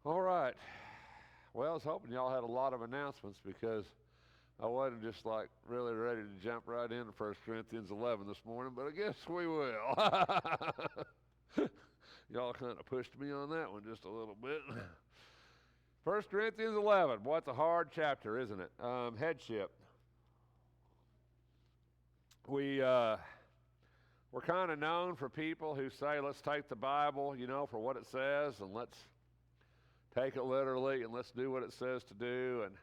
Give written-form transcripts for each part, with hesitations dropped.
All right. Well, I was hoping y'all had a lot of announcements because I wasn't just like really ready to jump right into 1 Corinthians 11 this morning, but I guess we will. Y'all kind of pushed me on that one just a little bit. 1 Corinthians 11. Boy, it's a hard chapter, isn't it? Headship. We're kind of known for people who say, let's take the Bible, for what it says, and let's take it literally, and let's do what it says to do. And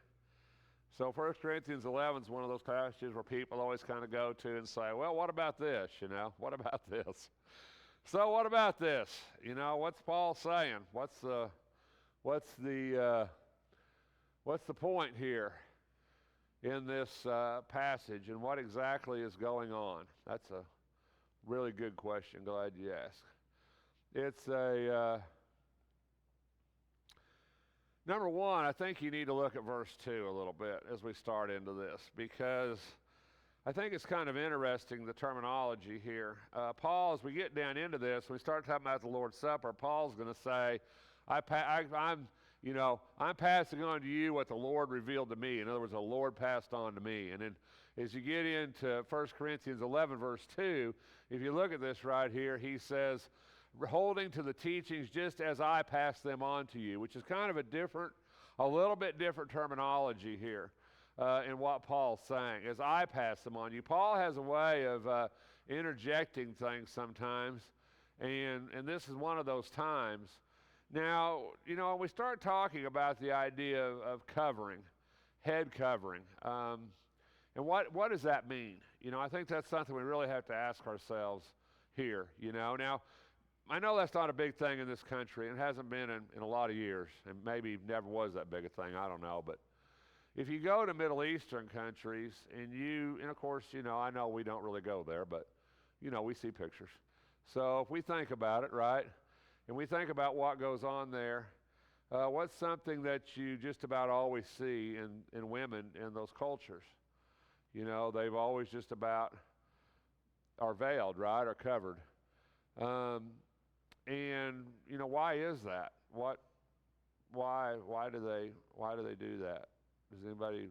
so 1 Corinthians 11 is one of those passages where people always kind of go to and say, well, what about this? What about this? So what about this? What's Paul saying? What's the point here in this passage, and what exactly is going on? That's a really good question. Glad you asked. It's number one, I think you need to look at verse 2 a little bit as we start into this, because I think it's kind of interesting, the terminology here. Paul, as we get down into this, when we start talking about the Lord's Supper, Paul's going to say, I'm passing on to you what the Lord revealed to me. In other words, the Lord passed on to me. And then as you get into 1 Corinthians 11, verse 2, if you look at this right here, he says, holding to the teachings just as I passed them on to you, which is kind of a little bit different terminology here in what Paul's saying, as I pass them on you. Paul has a way of interjecting things sometimes, and this is one of those times. Now, when we start talking about the idea of covering, head covering, and what does that mean? I think that's something we really have to ask ourselves here. Now, I know that's not a big thing in this country, and it hasn't been in a lot of years, and maybe never was that big a thing, I don't know. But if you go to Middle Eastern countries, and of course, I know we don't really go there, but, we see pictures. So if we think about it, right, and we think about what goes on there, what's something that you just about always see in women in those cultures? They've always just about are veiled, right, or covered. And why is that? Why do they do that? Does anybody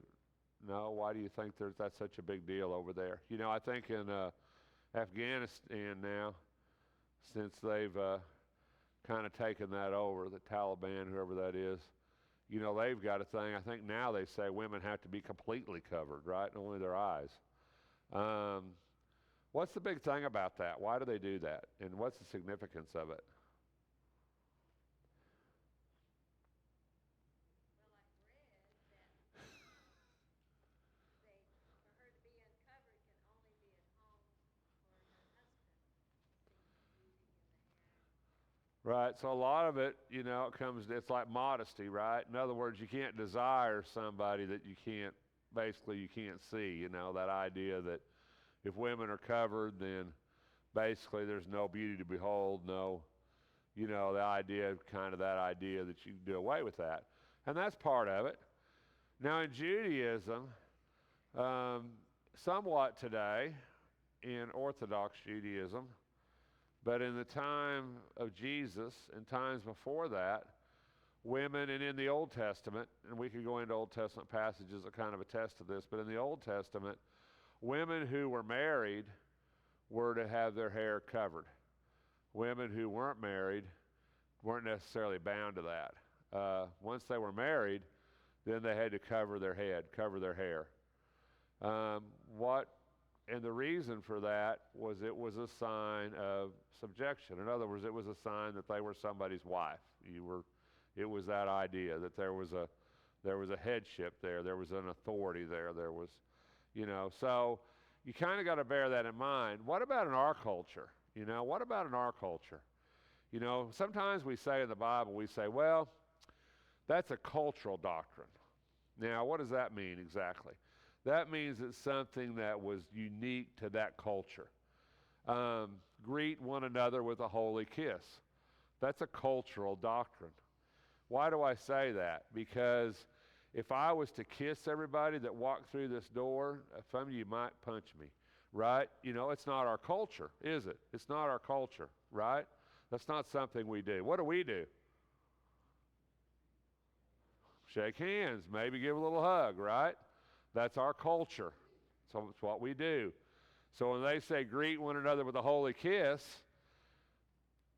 know? Why do you think that's such a big deal over there? I think in Afghanistan now, since they've kind of taken that over, the Taliban, whoever that is, they've got a thing. I think now they say women have to be completely covered, right? And only their eyes. What's the big thing about that? Why do they do that? And what's the significance of it? Well, I read that for her to be uncovered can only be at home for her husband to see the beauty in the hair. Right, so a lot of it, it's like modesty, right? In other words, you can't desire somebody that you can't see, that idea that if women are covered, then basically there's no beauty to behold, no, that idea that you can do away with that. And that's part of it. Now in Judaism, somewhat today, in Orthodox Judaism, but in the time of Jesus and times before that, women, and in the Old Testament, and we could go into Old Testament passages that kind of attest to this, but in the Old Testament, women who were married were to have their hair covered. Women who weren't married weren't necessarily bound to that. Once they were married, then they had to cover their head, cover their hair. And the reason for that was it was a sign of subjection. In other words, it was a sign that they were somebody's wife. It was that idea that there was a headship there. There was an authority there. So you kind of got to bear that in mind. What about in our culture? What about in our culture? Sometimes we say in the Bible, we say, well, that's a cultural doctrine. Now, what does that mean exactly? That means it's something that was unique to that culture. Greet one another with a holy kiss. That's a cultural doctrine. Why do I say that? Because if I was to kiss everybody that walked through this door, some of you might punch me, right? It's not our culture, is it? It's not our culture, right? That's not something we do. What do we do? Shake hands, maybe give a little hug, right? That's our culture. So it's what we do. So when they say greet one another with a holy kiss,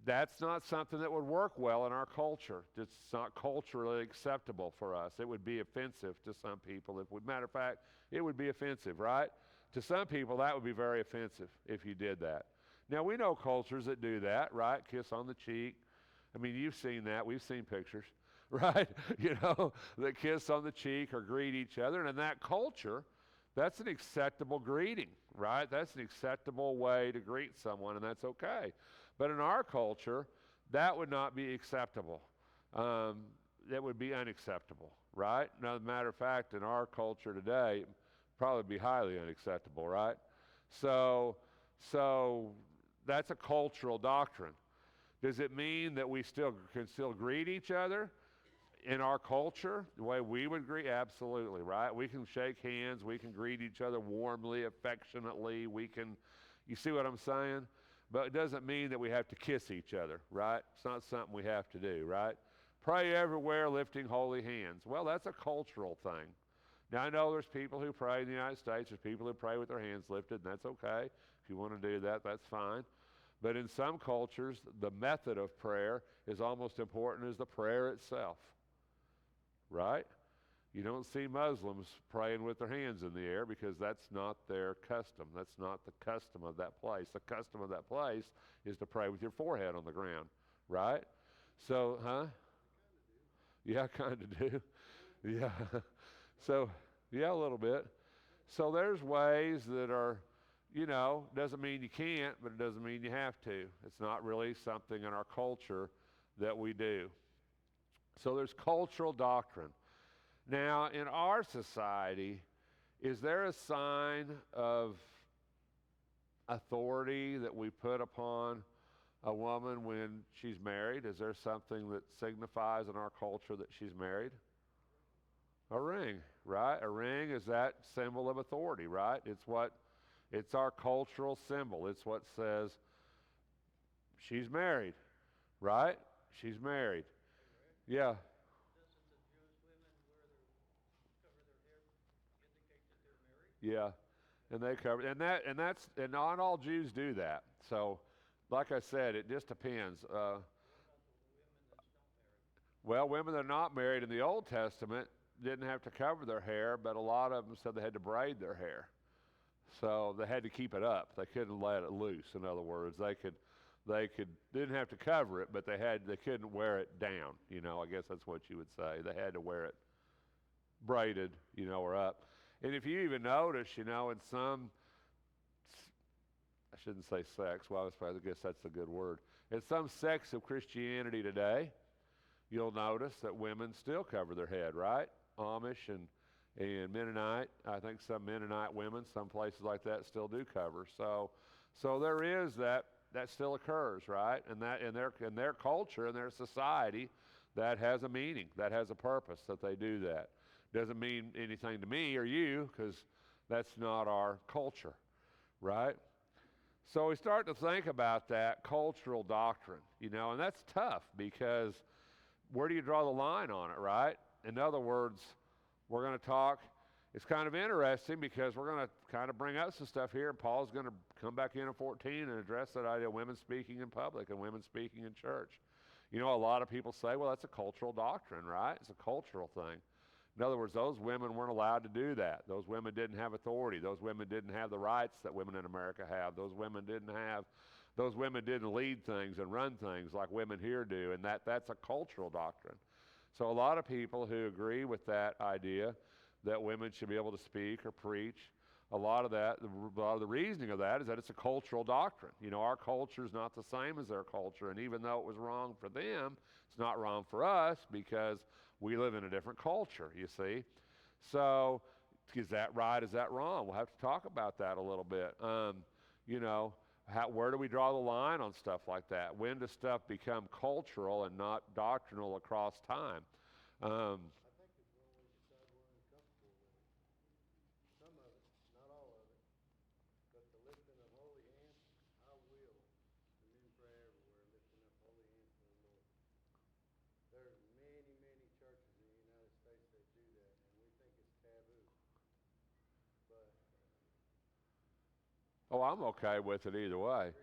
that's not something that would work well in our culture. It's not culturally acceptable for us. It would be offensive to some people. Matter of fact, it would be offensive, right? To some people, that would be very offensive if you did that. Now, we know cultures that do that, right? Kiss on the cheek. I mean, you've seen that. We've seen pictures, right? That kiss on the cheek or greet each other. And in that culture, that's an acceptable greeting, right? That's an acceptable way to greet someone, and that's okay. But in our culture, that would not be acceptable. That would be unacceptable, right? Now, as a matter of fact, in our culture today, it'd probably be highly unacceptable, right? So that's a cultural doctrine. Does it mean that we can still greet each other in our culture the way we would greet? Absolutely, right? We can shake hands. We can greet each other warmly, affectionately. You see what I'm saying? But it doesn't mean that we have to kiss each other, right? It's not something we have to do, right? Pray everywhere, lifting holy hands. Well, that's a cultural thing. Now, I know there's people who pray in the United States. There's people who pray with their hands lifted, and that's okay. If you want to do that, that's fine. But in some cultures, the method of prayer is almost important as the prayer itself, right? You don't see Muslims praying with their hands in the air because that's not their custom. That's not the custom of that place. The custom of that place is to pray with your forehead on the ground, right? So, Yeah, kind of do. Yeah. So, yeah, a little bit. So there's ways that are, doesn't mean you can't, but it doesn't mean you have to. It's not really something in our culture that we do. So there's cultural doctrine. Now, in our society, is there a sign of authority that we put upon a woman when she's married? Is there something that signifies in our culture that she's married? A ring, right? A ring is that symbol of authority, right? It's our cultural symbol. It's what says she's married, right? She's married. Yeah. Yeah, and they cover and not all Jews do that. So, like I said, it just depends. Well, women that are not married in the Old Testament didn't have to cover their hair, but a lot of them said they had to braid their hair. So they had to keep it up. They couldn't let it loose. In other words, they didn't have to cover it, but they couldn't wear it down. I guess that's what you would say. They had to wear it braided, or up. And if you even notice, in some, I shouldn't say sex, well, I guess that's a good word. In some sects of Christianity today, you'll notice that women still cover their head, right? Amish and Mennonite, I think some Mennonite women, some places like that still do cover. So there is that still occurs, right? And that in their culture, in their society, that has a meaning, that has a purpose that they do that. Doesn't mean anything to me or you because that's not our culture, right? So we start to think about that cultural doctrine, and that's tough because where do you draw the line on it, right? In other words, we're going to talk, it's kind of interesting because we're going to kind of bring up some stuff here, and Paul's going to come back in 14 and address that idea of women speaking in public and women speaking in church. A lot of people say, well, that's a cultural doctrine, right? It's a cultural thing. In other words, those women weren't allowed to do that. Those women didn't have authority. Those women didn't have the rights that women in America have. Those women didn't lead things and run things like women here do, and that's a cultural doctrine. So a lot of people who agree with that idea that women should be able to speak or preach, a lot of the reasoning of that is that it's a cultural doctrine. Our culture is not the same as their culture, and even though it was wrong for them, it's not wrong for us because we live in a different culture, you see. So is that right? Is that wrong? We'll have to talk about that a little bit. Where do we draw the line on stuff like that? When does stuff become cultural and not doctrinal across time? I think it's when we decide we're uncomfortable with it. Some of it, not all of it. But the lifting of holy hands, I will. The men pray everywhere, lifting up holy hands to the Lord. There's many, many churches in the United States Oh, I'm okay with it either way.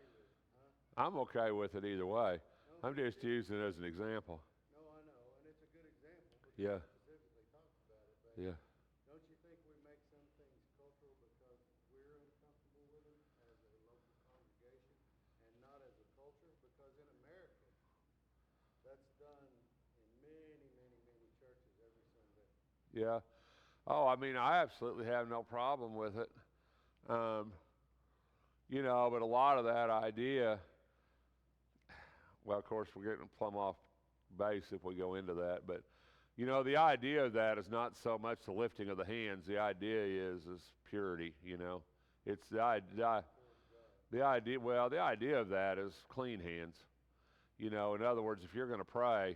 I'm okay with it either way. No, I'm just using it as an example. no, I know, and it's a good example because Yeah. it specifically talks about it. But Yeah. don't you think we make some things cultural because we're uncomfortable with them as a local congregation and not as a culture? Because in America, that's done in many, many, many churches every Sunday. Yeah. Oh, I mean, I absolutely have no problem with it. Um, but a lot of that idea, well, of course, we're getting plumb off base if we go into that, but the idea of that is not so much the lifting of the hands. The idea is purity. It's the idea. Well, the idea of that is clean hands. In other words, if you're going to pray,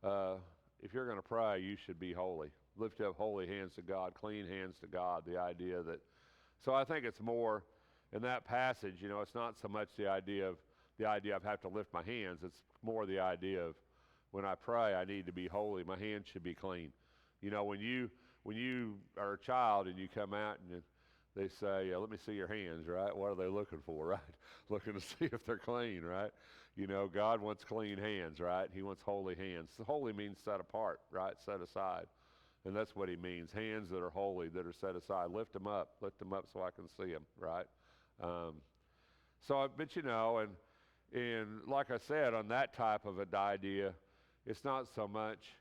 you should be holy. Lift up holy hands to God, clean hands to God. The idea that, so I think it's more in that passage. It's not so much the idea of I have to lift my hands. It's more the idea of when I pray, I need to be holy. My hands should be clean. When you are a child and you come out and they say, "Let me see your hands," right? What are they looking for, right? Looking to see if they're clean, right? God wants clean hands, right? He wants holy hands. Holy means set apart, right? Set aside. And that's what he means. Hands that are holy, that are set aside. Lift them up so I can see them, right? And like I said, on that type of an idea, it's not so much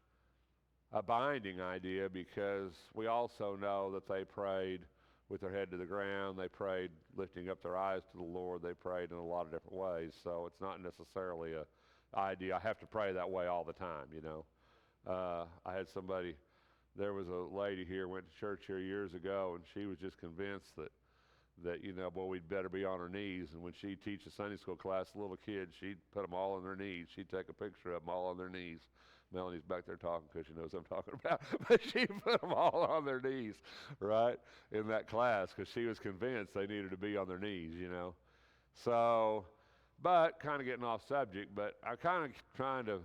a binding idea because we also know that they prayed with their head to the ground. They prayed lifting up their eyes to the Lord. They prayed in a lot of different ways. So it's not necessarily a idea. I have to pray that way all the time, I had somebody, there was a lady here, went to church here years ago, and she was just convinced that boy, we'd better be on our knees. And when she'd teach a Sunday school class, little kids, she'd put them all on their knees. She'd take a picture of them all on their knees. Melanie's back there talking because she knows what I'm talking about. But she put them all on their knees, right, in that class because she was convinced they needed to be on their knees, So, but kind of getting off subject, but I'm kind of trying to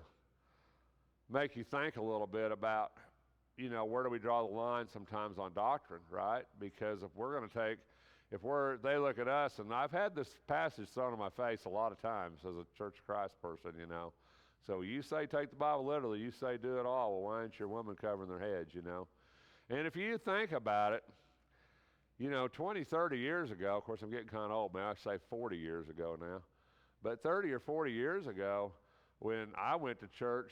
make you think a little bit about, where do we draw the line sometimes on doctrine, right? Because if we're going to take, they look at us, and I've had this passage thrown in my face a lot of times as a Church of Christ person, So you say take the Bible literally, you say do it all. Well, why ain't your woman covering their heads, And if you think about it, 20, 30 years ago, of course I'm getting kind of old, man, I say 40 years ago now, but 30 or 40 years ago when I went to church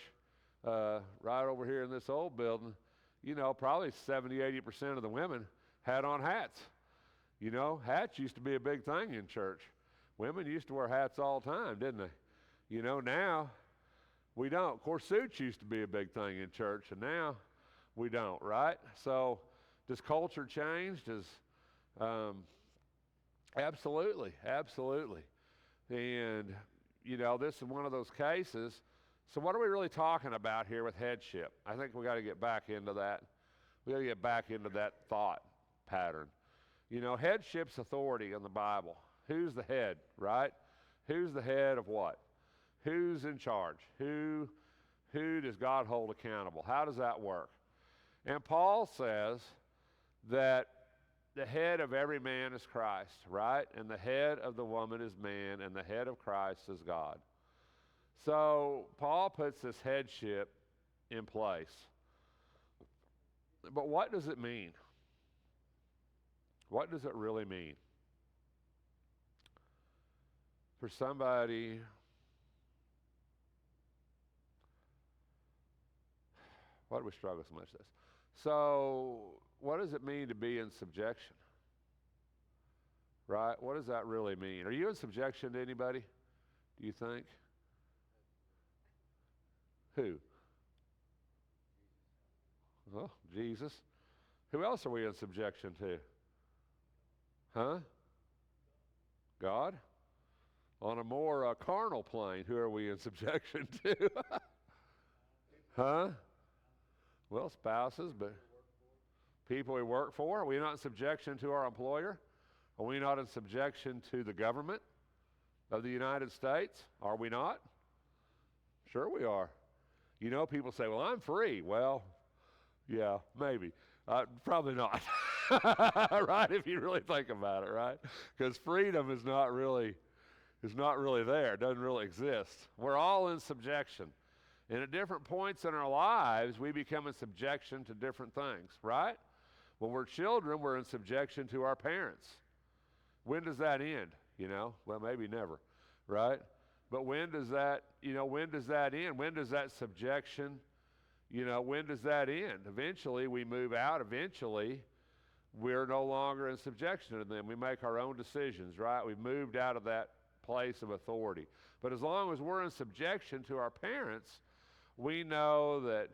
right over here in this old building, probably 70, 80% of the women had on hats. Hats used to be a big thing in church. Women used to wear hats all the time, didn't they? Now we don't. Of course, suits used to be a big thing in church, and now we don't, right? So does culture change? Absolutely. And, this is one of those cases. So what are we really talking about here with headship? I think we got to get back into that. We got to get back into that thought pattern. Headship's authority in the Bible. Who's the head, right? Who's the head of what? Who's in charge? Who does God hold accountable? How does that work? And Paul says that the head of every man is Christ, right? And the head of the woman is man, and the head of Christ is God. So Paul puts this headship in place. But what does it mean? What does it really mean? For somebody, why do we struggle so much with this? So what does it mean to be in subjection? Right? What does that really mean? Are you in subjection to anybody, do you think? Who? Oh, Jesus. Who else are we in subjection to? Huh? God? On a more carnal plane, who are we in subjection to? Huh? Well, spouses, but people we work for. Are we not in subjection to our employer? Are we not in subjection to the government of the United States? Are we not? Sure we are. People say, well, I'm free. Well, yeah, maybe. Probably not. right? If you really think about it, right? Because freedom is not really there. It doesn't really exist. We're all in subjection. And at different points in our lives, we become in subjection to different things, right? When we're children, we're in subjection to our parents. When does that end? Well, maybe never, right? But when does that end? When does that subjection, when does that end? Eventually, we move out. Eventually, we're no longer in subjection to them. We make our own decisions, right? We've moved out of that place of authority. But as long as we're in subjection to our parents, we know that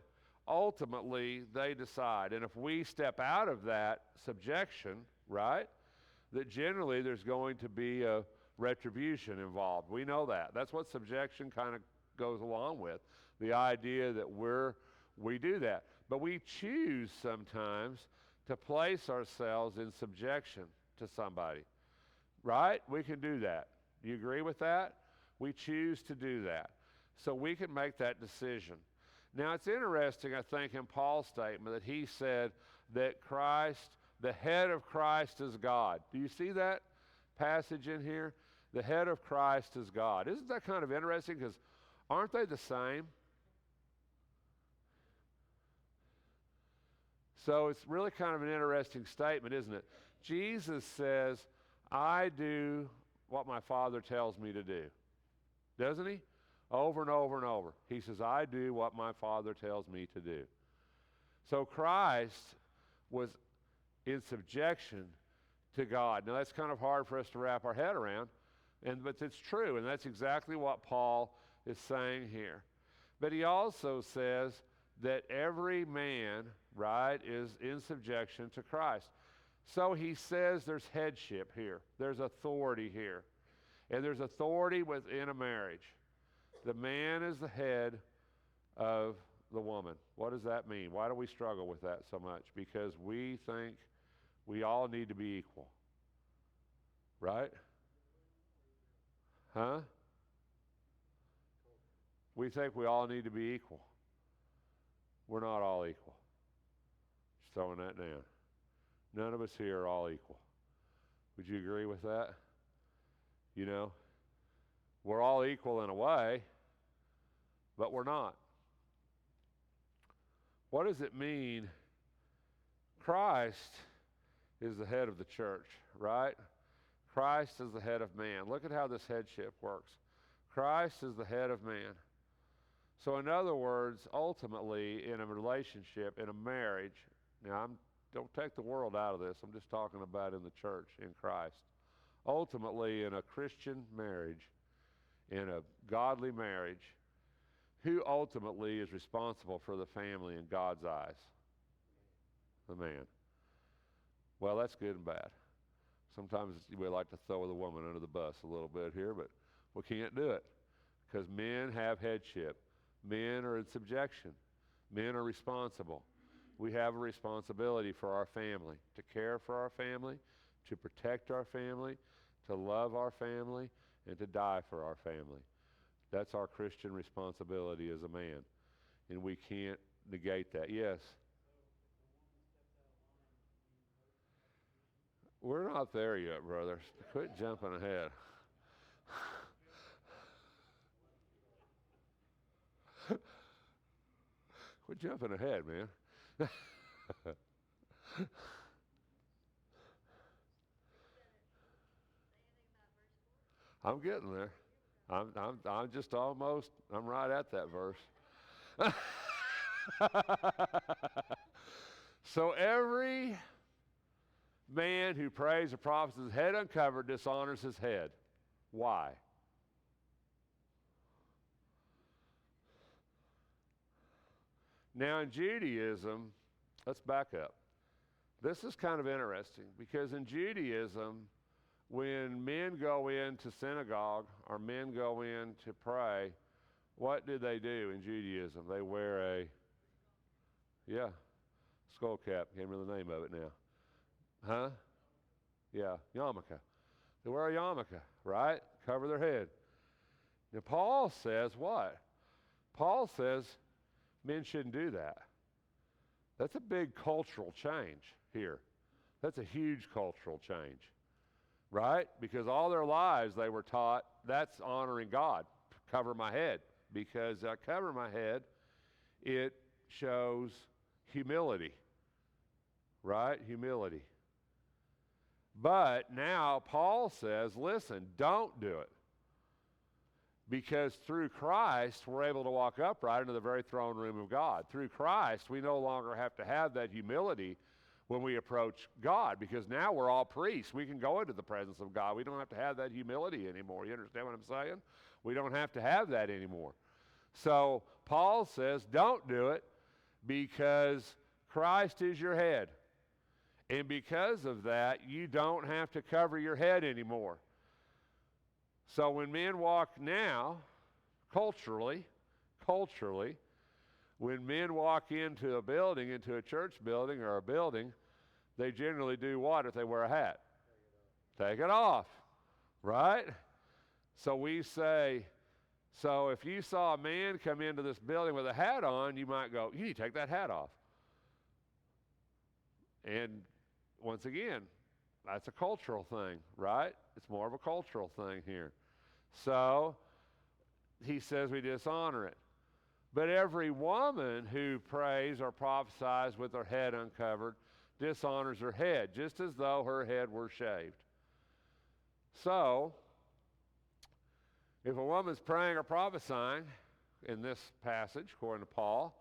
ultimately they decide. And if we step out of that subjection, right, that generally there's going to be a retribution involved. We know that. That's what subjection kind of goes along with, the idea that we do that. But we choose sometimes to place ourselves in subjection to somebody, right? We can do that. Do you agree with that? We choose to do that. So we can make that decision. Now, it's interesting, I think, in Paul's statement that he said that Christ, the head of Christ is God. Do you see that passage in here? The head of Christ is God. Isn't that kind of interesting? Because aren't they the same? So it's really kind of an interesting statement, isn't it? Jesus says, I do what my Father tells me to do. Doesn't he? Over and over and over. He says, I do what my Father tells me to do. So Christ was in subjection to God. Now that's kind of hard for us to wrap our head around, but it's true, and that's exactly what Paul is saying here. But he also says that every man, right, is in subjection to Christ. So he says there's headship here. There's authority here. And there's authority within a marriage. The man is the head of the woman. What does that mean? Why do we struggle with that so much? Because we think we all need to be equal. Right? Huh? We think we all need to be equal. We're not all equal. Just throwing that down. None of us here are all equal. Would you agree with that? We're all equal in a way, but we're not. What does it mean? Christ is the head of the church, right? Christ is the head of man. Look at how this headship works. Christ is the head of man. So in other words, ultimately, in a relationship, in a marriage, now don't take the world out of this. I'm just talking about in the church, in Christ. Ultimately, in a Christian marriage, in a godly marriage, who ultimately is responsible for the family in God's eyes? The man. Well, that's good and bad. Sometimes we like to throw the woman under the bus a little bit here, but we can't do it because men have headship. Men are in subjection. Men are responsible. We have a responsibility for our family, to care for our family, to protect our family, to love our family, and to die for our family. That's our Christian responsibility as a man, and we can't negate that. Yes? We're not there yet, brothers. Quit jumping ahead. Quit jumping ahead, man. I'm getting there. I'm just almost, I'm right at that verse. So every man who prays or prophesies his head uncovered dishonors his head. Why? Now in Judaism, let's back up. This is kind of interesting because in Judaism, when men go into synagogue or men go in to pray, what do they do in Judaism? They wear skull cap. Can't remember the name of it now. Huh? Yeah, yarmulke. They wear a yarmulke, right? Cover their head. Now Paul says what? Paul says men shouldn't do that. That's a big cultural change here. That's a huge cultural change, right? Because all their lives they were taught that's honoring God. Cover my head. Because I cover my head, it shows humility, right? Humility. But now Paul says, listen, don't do it. Because through Christ, we're able to walk upright into the very throne room of God. Through Christ, we no longer have to have that humility when we approach God, because now we're all priests. We can go into the presence of God. We don't have to have that humility anymore. You understand what I'm saying? We don't have to have that anymore. So Paul says, don't do it because Christ is your head. And because of that, you don't have to cover your head anymore. So when men walk now, culturally, when men walk into a building, into a church building or a building, they generally do what if they wear a hat? Take it off, right? So we say, so if you saw a man come into this building with a hat on, you might go, you need to take that hat off. And once again, that's a cultural thing, right? It's more of a cultural thing here. So he says we dishonor it. But every woman who prays or prophesies with her head uncovered dishonors her head, just as though her head were shaved. So, if a woman's praying or prophesying, in this passage, according to Paul,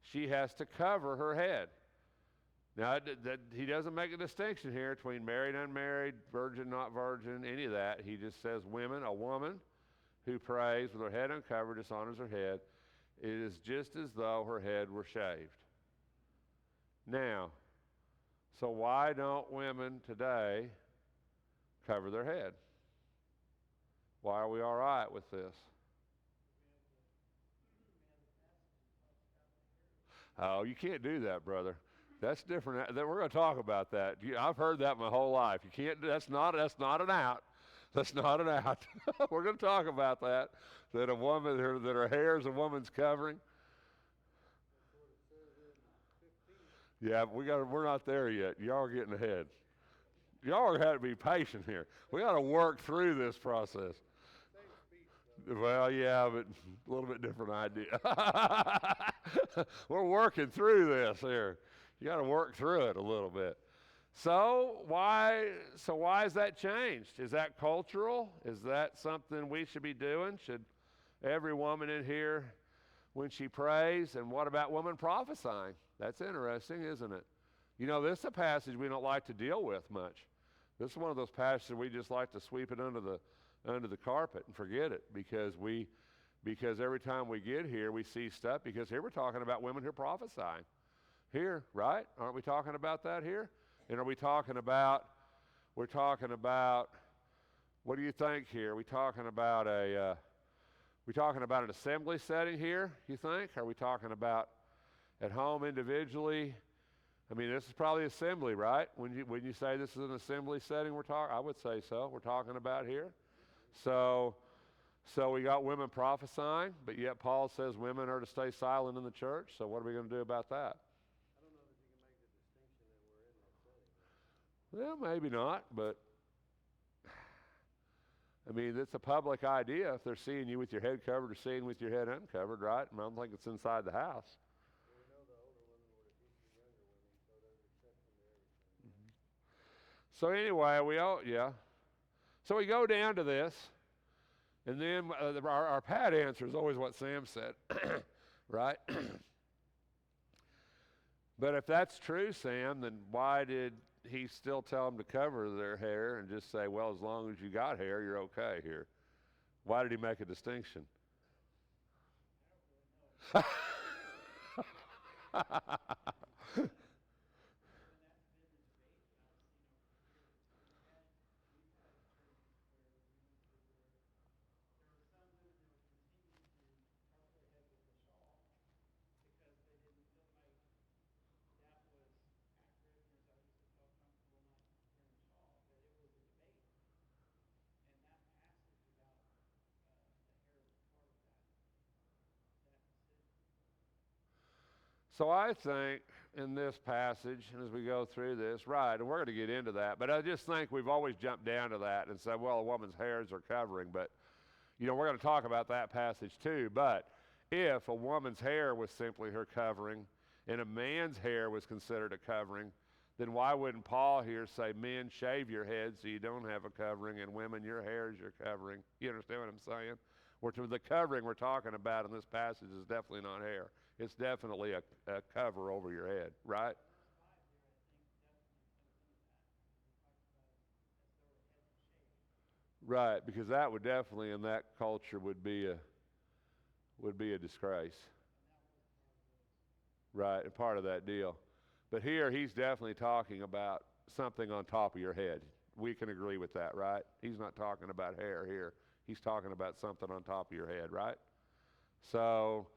she has to cover her head. Now, he doesn't make a distinction here between married, unmarried, virgin, not virgin, any of that. He just says women, a woman who prays with her head uncovered dishonors her head. It is just as though her head were shaved. Now, so why don't women today cover their head? Why are we all right with this? Oh, you can't do that, brother. That's different. We're going to talk about that. I've heard that my whole life. You can't. That's not an out. That's not an out. We're going to talk about that. That a woman, that her hair is a woman's covering. Yeah, we're not there yet. Y'all are getting ahead. Y'all have to be patient here. We got to work through this process. Well, yeah, but a little bit different idea. We're working through this here. You got to work through it a little bit. So why has that changed? Is that cultural? Is that something we should be doing? Should every woman in here, when she prays, and what about women prophesying? That's interesting, isn't it? You know, this is a passage we don't like to deal with much. This is one of those passages we just like to sweep it under the carpet and forget it, because every time we get here we see stuff, because here we're talking about women who are prophesying. Here, right? Aren't we talking about that here? And we're talking about, what do you think here? We talking about an assembly setting here, you think? Are we talking about at home individually? I mean, this is probably assembly, right? When you say this is an assembly setting, I would say so. We're talking about here. So we got women prophesying, but yet Paul says women are to stay silent in the church. So what are we going to do about that? Well, maybe not, but I mean, it's a public idea if they're seeing you with your head covered or seeing with your head uncovered, right? I don't think it's inside the house. Well, we know the older women would have teach the younger women, so there's exception to everything. Mm-hmm. So anyway, So we go down to this, and then our pat answer is always what Sam said, right? But if that's true, Sam, then why did he still tell them to cover their hair and just say, well, as long as you got hair, you're okay here? Why did he make a distinction? So I think in this passage, and as we go through this, right, and we're going to get into that, but I just think we've always jumped down to that and said, well, a woman's hair is her covering, but, we're going to talk about that passage too. But if a woman's hair was simply her covering and a man's hair was considered a covering, then why wouldn't Paul here say, men, shave your head so you don't have a covering, and women, your hair is your covering? You understand what I'm saying? The covering we're talking about in this passage is definitely not hair. It's definitely a cover over your head, right? Right, because that would definitely in that culture would be a disgrace. Right, a part of that deal. But here he's definitely talking about something on top of your head. We can agree with that, right? He's not talking about hair here. He's talking about something on top of your head, right? So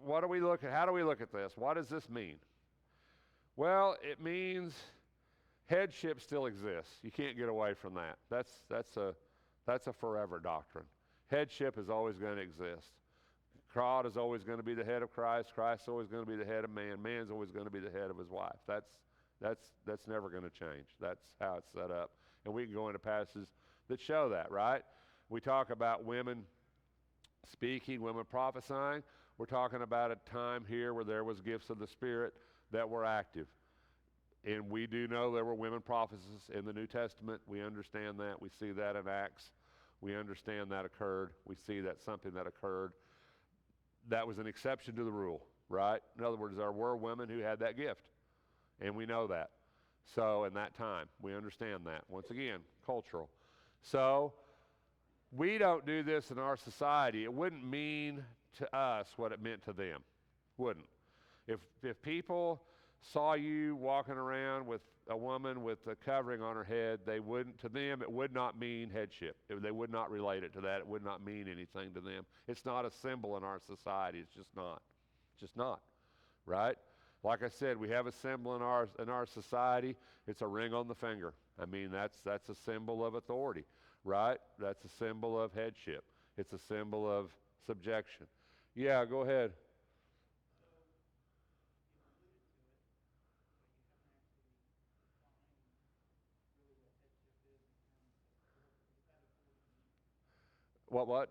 what do we look at? How do we look at this? What does this mean? Well, it means headship still exists. You can't get away from that. That's a forever doctrine. Headship is always going to exist. God is always going to be the head of Christ. Christ is always going to be the head of man. Man's always going to be the head of his wife. That's never going to change. That's how it's set up. And we can go into passages that show that, right? We talk about women speaking, women prophesying. We're talking about a time here where there was gifts of the Spirit that were active. And we do know there were women prophetesses in the New Testament. We understand that. We see that in Acts. We understand that occurred. We see that something that occurred. That was an exception to the rule, right? In other words, there were women who had that gift, and we know that. So in that time, we understand that. Once again, cultural. So we don't do this in our society. It wouldn't mean to us what it meant to them. Wouldn't. If people saw you walking around with a woman with a covering on her head, to them, it would not mean headship. They would not relate it to that. It would not mean anything to them. It's not a symbol in our society. It's just not. It's just not, right? Like I said, we have a symbol in our society. It's a ring on the finger. I mean, that's a symbol of authority, right? That's a symbol of headship. It's a symbol of subjection. Yeah, go ahead. What?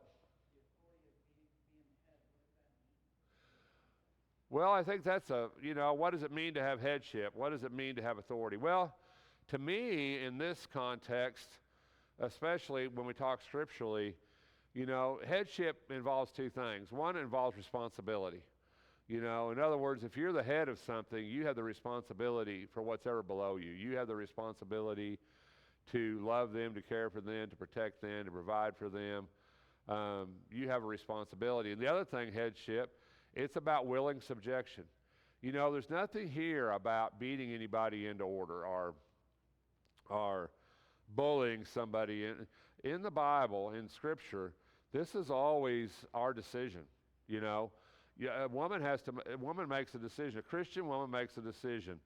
Well, I think that's what does it mean to have headship? What does it mean to have authority? Well, to me, in this context, especially when we talk scripturally, headship involves two things. One involves responsibility. In other words, if you're the head of something, you have the responsibility for what's ever below you. You have the responsibility to love them, to care for them, to protect them, to provide for them. You have a responsibility. And the other thing, headship, it's about willing subjection. There's nothing here about beating anybody into order or bullying somebody. In the Bible, in Scripture, this is always our decision. A woman makes a decision. A Christian woman makes a decision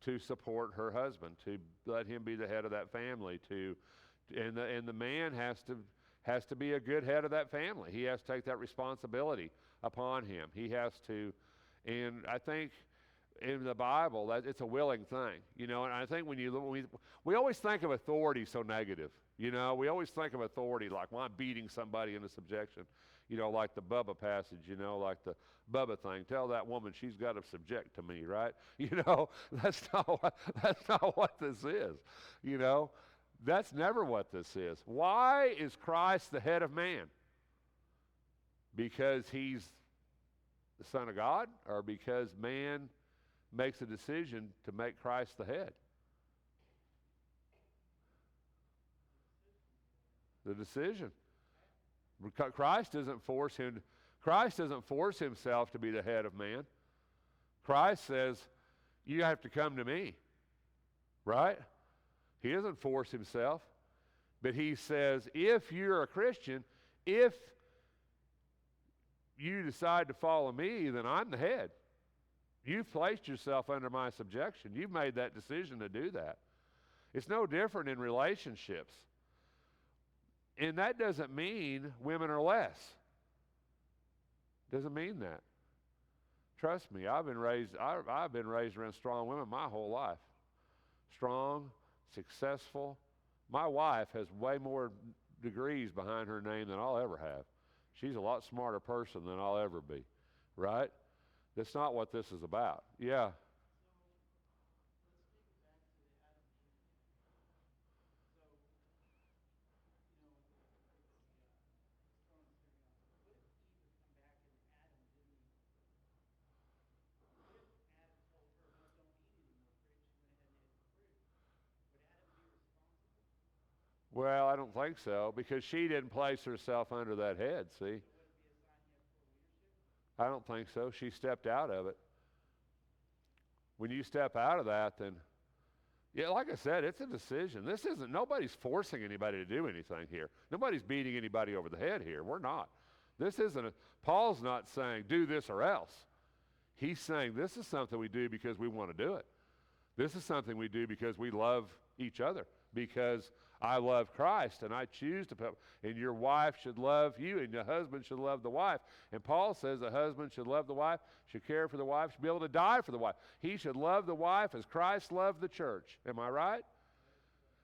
to support her husband, to let him be the head of that family, and the man has to be a good head of that family. He has to take that responsibility upon him. He has to, and I think in the Bible that it's a willing thing, and I think when we always think of authority so negative, we always think of authority like, well, I'm beating somebody into subjection, like the Bubba passage, like the Bubba thing. Tell that woman she's got to subject to me, right? That's not what this is, That's never what this is. Why is Christ the head of man? Because he's the Son of God, or because man makes a decision to make Christ the head? The decision. Christ doesn't force himself to be the head of man. Christ says, you have to come to me, right? He doesn't force himself, but he says, if you're a Christian, if you decide to follow me, then I'm the head. You've placed yourself under my subjection. You've made that decision to do that. It's no different in relationships. And that doesn't mean women are less. Doesn't mean that. Trust me, I've been raised around strong women my whole life. Strong, successful. My wife has way more degrees behind her name than I'll ever have. She's a lot smarter person than I'll ever be, right? That's not what this is about. Yeah. Well, I don't think so, because she didn't place herself under that head, see? I don't think so. She stepped out of it. When you step out of that, then, yeah, like I said, it's a decision. Nobody's forcing anybody to do anything here. Nobody's beating anybody over the head here. We're not. Paul's not saying do this or else. He's saying this is something we do because we want to do it. This is something we do because we love each other, because I love Christ and I choose to put, and your wife should love you and the husband should love the wife. And Paul says the husband should love the wife, should care for the wife, should be able to die for the wife. He should love the wife as Christ loved the church. Am I right?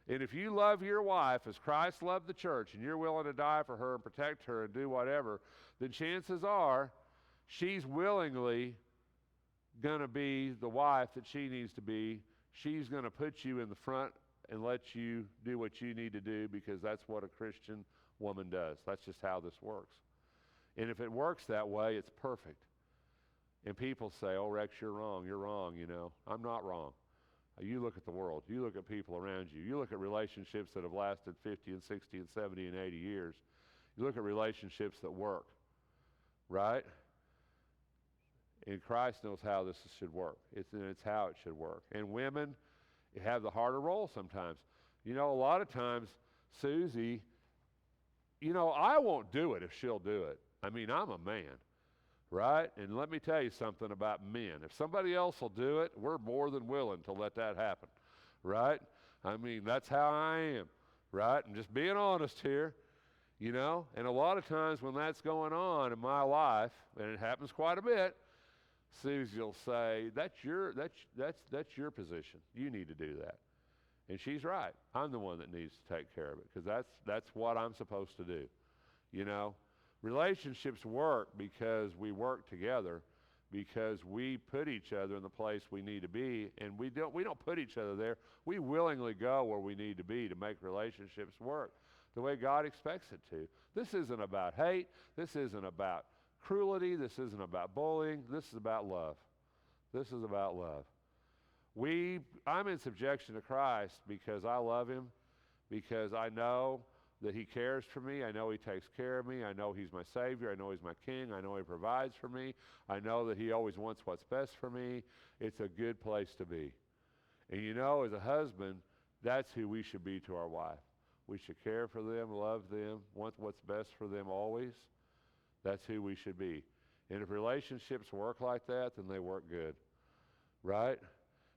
And if you love your wife as Christ loved the church and you're willing to die for her and protect her and do whatever, then chances are she's willingly going to be the wife that she needs to be. She's going to put you in the front and let you do what you need to do, because that's what a Christian woman does. That's just how this works. And if it works that way, it's perfect. And people say, oh, Rex, you're wrong. You're wrong, you know. I'm not wrong. You look at the world. You look at people around you. You look at relationships that have lasted 50 and 60 and 70 and 80 years. You look at relationships that work, right? And Christ knows how this should work. It's how it should work. And women have the harder role sometimes. You know, a lot of times, Susie, you know, I won't do it if she'll do it. I mean, I'm a man, right? And let me tell you something about men. If somebody else will do it, we're more than willing to let that happen, right? I mean, that's how I am, right? I'm just being honest here, you know? And a lot of times when that's going on in my life, and it happens quite a bit, Susie will say, that's your position. You need to do that. And she's right. I'm the one that needs to take care of it, because that's what I'm supposed to do. You know, relationships work because we work together, because we put each other in the place we need to be, and we don't put each other there. We willingly go where we need to be to make relationships work the way God expects it to. This isn't about hate. This isn't about cruelty. This isn't about bullying. This is about love. This is about love. I'm in subjection to Christ because I love him, because I know that he cares for me. I know he takes care of me. I know he's my Savior. I know he's my King. I know he provides for me. I know that he always wants what's best for me. It's a good place to be. And you know, as a husband, that's who we should be to our wife. We should care for them, love them, want what's best for them always. That's who we should be. And if relationships work like that, then they work good, right?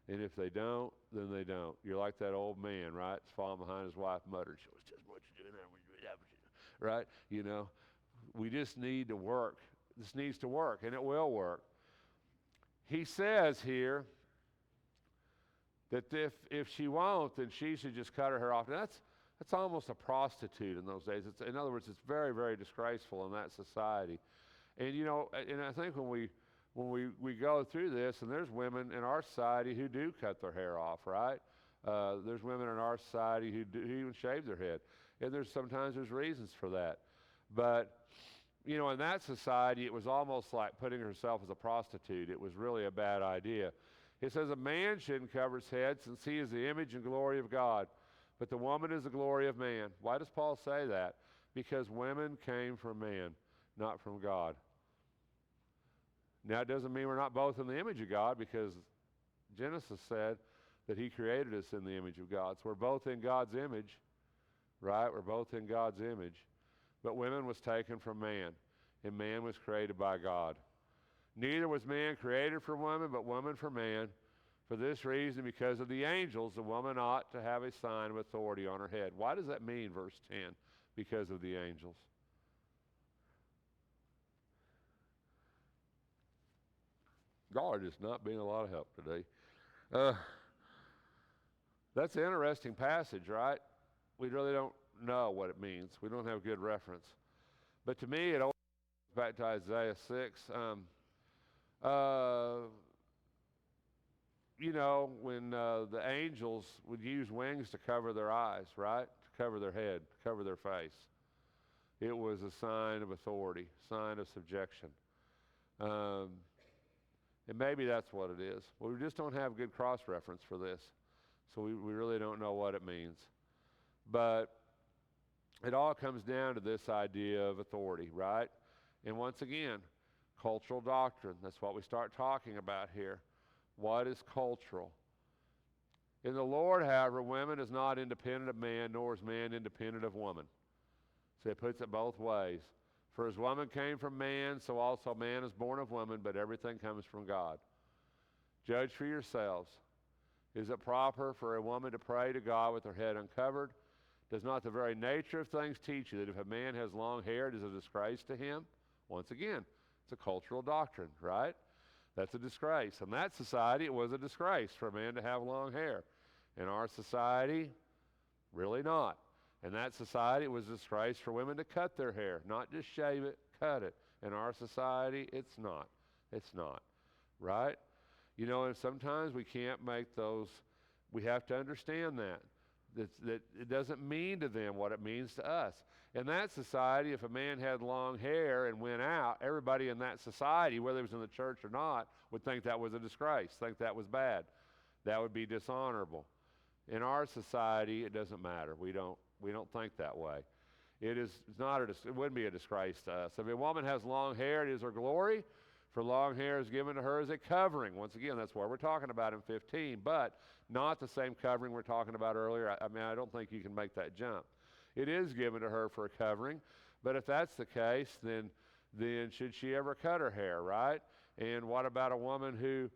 And if they don't, then they don't. You're like that old man, right? He's falling behind his wife, muttering, "She was just what you're doing, right?" You know, we just need to work. This needs to work, and it will work. He says here that if she won't, then she should just cut her hair off. And that's almost a prostitute in those days. In other words, it's very, very disgraceful in that society. And you know, and I think when we go through this, and there's women in our society who do cut their hair off, right? There's women in our society who even shave their head, and sometimes there's reasons for that. But you know, in that society, it was almost like putting herself as a prostitute. It was really a bad idea. It says a man shouldn't cover his head, since he is the image and glory of God, but the woman is the glory of man. Why does Paul say that? Because women came from man, not from God. Now, it doesn't mean we're not both in the image of God, because Genesis said that he created us in the image of God. So we're both in God's image, right? We're both in God's image. But women was taken from man, and man was created by God. Neither was man created for woman, but woman for man. For this reason, because of the angels, the woman ought to have a sign of authority on her head. Why does that mean, verse 10? Because of the angels. God is not being a lot of help today. Uh, that's an interesting passage, right? We really don't know what it means. We don't have good reference. But to me, it always goes back to Isaiah 6. When the angels would use wings to cover their eyes, right? To cover their head, to cover their face. It was a sign of authority, sign of subjection. And maybe that's what it is. Well, we just don't have good cross-reference for this. So we really don't know what it means. But it all comes down to this idea of authority, right? And once again, cultural doctrine. That's what we start talking about here. What is cultural? In the Lord, however, woman is not independent of man, nor is man independent of woman. So it puts it both ways. For as woman came from man, so also man is born of woman, but everything comes from God. Judge for yourselves. Is it proper for a woman to pray to God with her head uncovered? Does not the very nature of things teach you that if a man has long hair, it is a disgrace to him? Once again, it's a cultural doctrine, right? That's a disgrace. In that society, it was a disgrace for a man to have long hair. In our society, really not. In that society, it was a disgrace for women to cut their hair, not just shave it, cut it. In our society, it's not. It's not, right? And sometimes we can't make those, we have to understand that it doesn't mean to them what it means to us. In that society, if a man had long hair and went out, everybody in that society, whether he was in the church or not, would think that was a disgrace, think that was bad. That would be dishonorable. In our society, it doesn't matter. We don't think that way. It wouldn't be a disgrace to us. If a woman has long hair, it is her glory, for long hair is given to her as a covering. Once again, that's what we're talking about in 15, but not the same covering we're talking about earlier. I don't think you can make that jump. It is given to her for a covering, but if that's the case, then should she ever cut her hair, right? And what about a woman who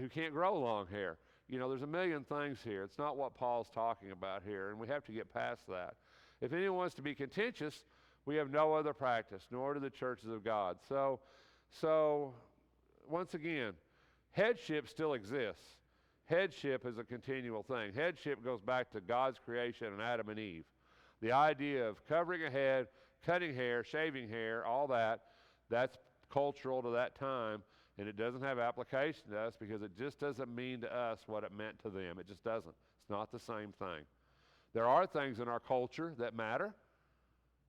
can't grow long hair? There's a million things here. It's not what Paul's talking about here, and we have to get past that. If anyone wants to be contentious, we have no other practice, nor do the churches of God. So once again, headship still exists. Headship is a continual thing. Headship goes back to God's creation and Adam and Eve. The idea of covering a head, cutting hair, shaving hair, all that's cultural to that time, and it doesn't have application to us because it just doesn't mean to us what it meant to them. It just doesn't. It's not the same thing. There are things in our culture that matter.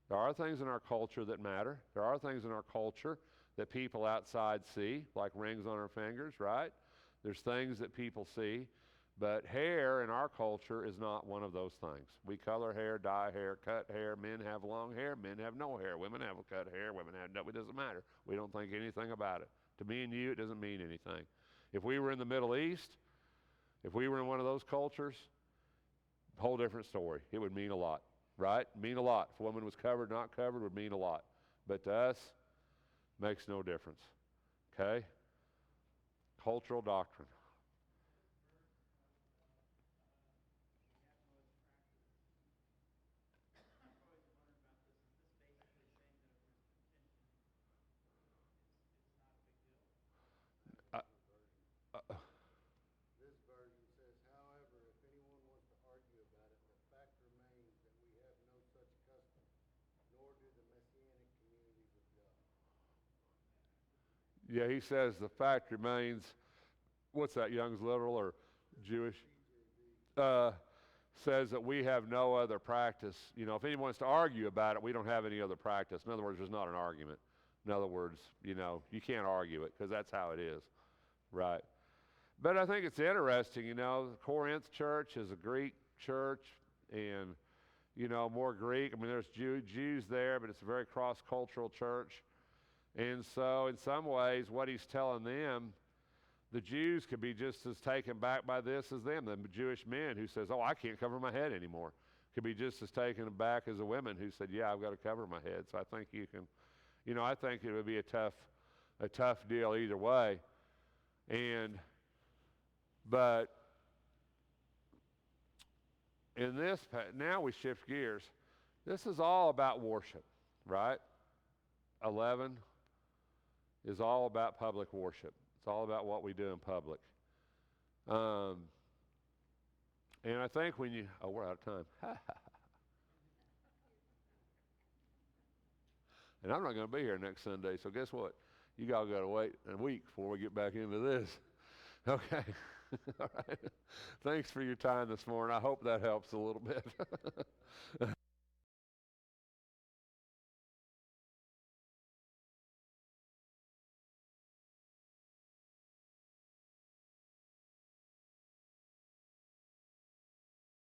There are things in our culture that matter. There are things in our culture that people outside see, like rings on our fingers, right? There's things that people see, but hair in our culture is not one of those things. We color hair, dye hair, cut hair. Men have long hair. Men have no hair. Women have cut hair. Women have no. It doesn't matter. We don't think anything about it. To me and you, it doesn't mean anything. If we were in the Middle East, if we were in one of those cultures, whole different story. It would mean a lot, right? Mean a lot. If a woman was covered, not covered, would mean a lot. But to us, makes no difference. Okay? Cultural doctrine. This version says, however, if anyone wants to argue about it, the fact remains that we have no such custom, nor do the Messianic communities of God. Yeah, he says the fact remains, what's that, Young's Literal or Jewish? Says that we have no other practice. If anyone wants to argue about it, we don't have any other practice. In other words, there's not an argument. In other words, you can't argue it because that's how it is, right? But I think it's interesting, the Corinth church is a Greek church and, more Greek. There's Jews there, but it's a very cross-cultural church. And so in some ways, what he's telling them, the Jews could be just as taken back by this as them. The Jewish men who says, I can't cover my head anymore, could be just as taken aback as the women who said, yeah, I've got to cover my head. So I think you can, I think it would be a tough deal either way. But in this, now we shift gears. This is all about worship, right? 11 is all about public worship. It's all about what we do in public. And I think when you, oh, we're out of time. And I'm not going to be here next Sunday, so guess what? You all got to wait a week before we get back into this. Okay. All right. Thanks for your time this morning. I hope that helps a little bit.